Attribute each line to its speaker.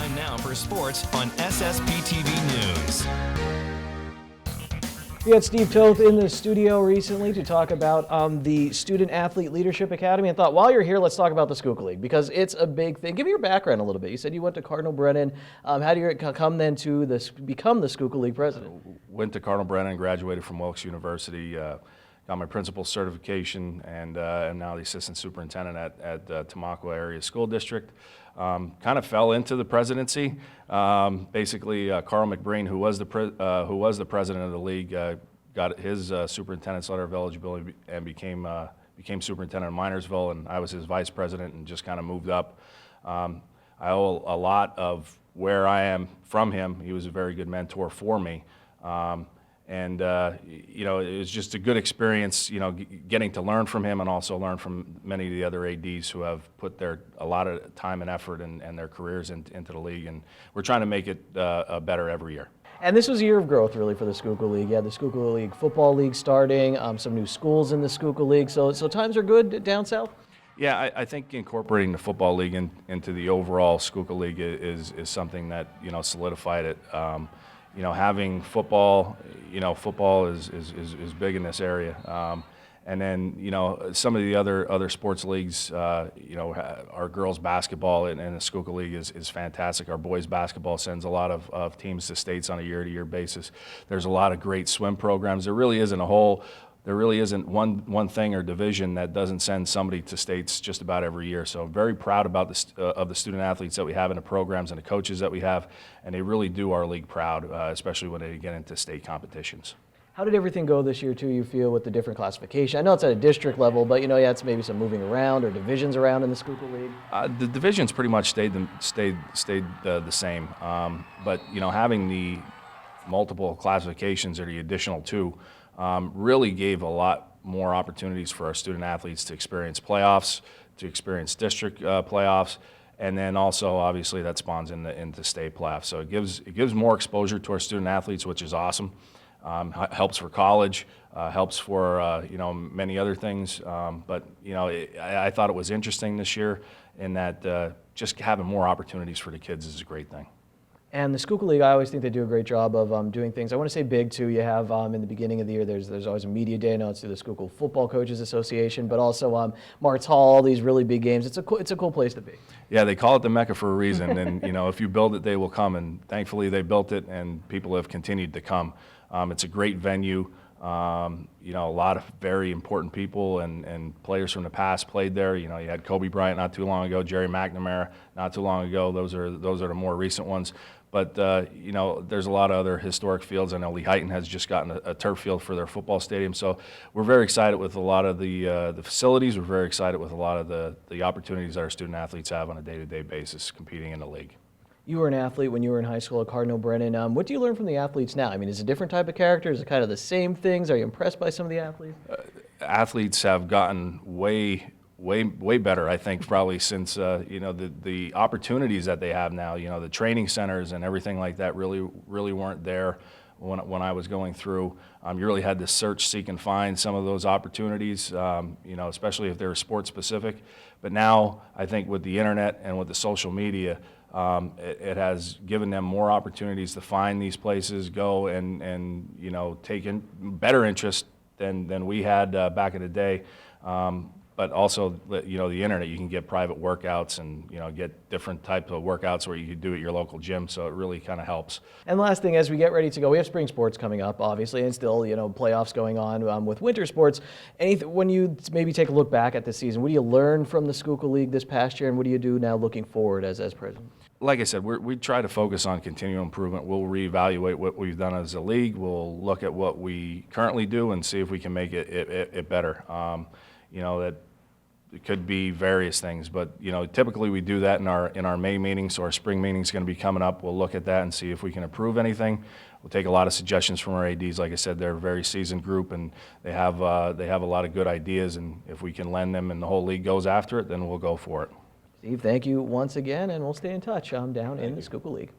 Speaker 1: Time now for sports on SSPTV News.
Speaker 2: We had Steve Toth in the studio recently to talk about the Student Athlete Leadership Academy, and thought, while you're here, let's talk about the Schuylkill League, because it's a big thing. Give me your background a little bit. You said you went to Cardinal Brennan. How do you come then to become the Schuylkill League president?
Speaker 3: Went to Cardinal Brennan, graduated from Wilkes University, got my principal certification, and am now the assistant superintendent at Tamaqua Area School District. Kind of fell into the presidency. Basically, Carl McBreen, who was the president of the league, got his superintendent's letter of eligibility and became superintendent of Minersville, and I was his vice president and just kind of moved up. I owe a lot of where I am from him. He was a very good mentor for me. And you know, it was just a good experience, you know, getting to learn from him and also learn from many of the other ADs who have put a lot of time and effort and their careers into the league. And we're trying to make it better every year.
Speaker 2: And this was a year of growth, really, for the Schuylkill League. You had the Schuylkill League Football League starting, some new schools in the Schuylkill League. So times are good down south?
Speaker 3: Yeah, I think incorporating the football league into the overall Schuylkill League is something that, you know, solidified it. You know, having football, you know, football is big in this area. And then, you know, some of the other sports leagues, you know, our girls basketball in the Schuylkill League is fantastic. Our boys basketball sends a lot of teams to states on a year-to-year basis. There's a lot of great swim programs. There really isn't one thing or division that doesn't send somebody to states just about every year. So I'm very proud about of the student athletes that we have in the programs and the coaches that we have, and they really do our league proud, especially when they get into state competitions.
Speaker 2: How did everything go this year, too, you feel, with the different classification? I know it's at a district level, but, you know, you had maybe some moving around or divisions around in the Schuylkill League.
Speaker 3: The divisions pretty much stayed the same. But, you know, having the multiple classifications or the additional two really gave a lot more opportunities for our student athletes to experience playoffs, to experience district playoffs, and then also obviously that spawns into state playoffs. So it gives more exposure to our student athletes, which is awesome. Helps for college, helps for you know, many other things. But you know, I thought it was interesting this year in that just having more opportunities for the kids is a great thing.
Speaker 2: And the Schuylkill League, I always think they do a great job of doing things. I want to say big, too. You have, in the beginning of the year, there's always a media day. I know it's through the Schuylkill Football Coaches Association, but also Mart's Hall, all these really big games. It's a cool place to be. Yeah,
Speaker 3: they call it the Mecca for a reason. And, you know, if you build it, they will come. And thankfully, they built it, and people have continued to come. It's a great venue. You know, a lot of very important people and players from the past played there. You know, you had Kobe Bryant not too long ago, Jerry McNamara not too long ago. Those are the more recent ones. But, you know, there's a lot of other historic fields. I know Lehighton has just gotten a turf field for their football stadium. So we're very excited with a lot of the facilities. We're very excited with a lot of the opportunities that our student athletes have on a day-to-day basis competing in the league.
Speaker 2: You were an athlete when you were in high school at Cardinal Brennan. What do you learn from the athletes now? I mean, is it a different type of character? Is it kind of the same things? Are you impressed by some of the athletes?
Speaker 3: Athletes have gotten way better, I think, probably since you know, the opportunities that they have now. You know, the training centers and everything like that really weren't there when I was going through. You really had to search, seek, and find some of those opportunities. You know, especially if they were sports specific. But now, I think with the internet and with the social media, it has given them more opportunities to find these places, go and you know, take in better interest than we had back in the day. But also, you know, the internet, you can get private workouts and, you know, get different types of workouts where you can do at your local gym. So it really kind of helps.
Speaker 2: And last thing, as we get ready to go, we have spring sports coming up, obviously, and still, you know, playoffs going on with winter sports. When you maybe take a look back at the season, what do you learn from the Schuylkill League this past year, and what do you do now looking forward as president?
Speaker 3: Like I said, we try to focus on continual improvement. We'll reevaluate what we've done as a league. We'll look at what we currently do and see if we can make it better. You know, that it could be various things, but you know, typically we do that in our May meeting. So our spring meeting is going to be coming up. We'll look at that and see if we can improve anything. We'll take a lot of suggestions from our ADs. Like I said, they're a very seasoned group, and they have a lot of good ideas. And if we can lend them, and the whole league goes after it, then we'll go for it.
Speaker 2: Steve, thank you once again, and we'll stay in touch. I'm down in the Schuylkill League.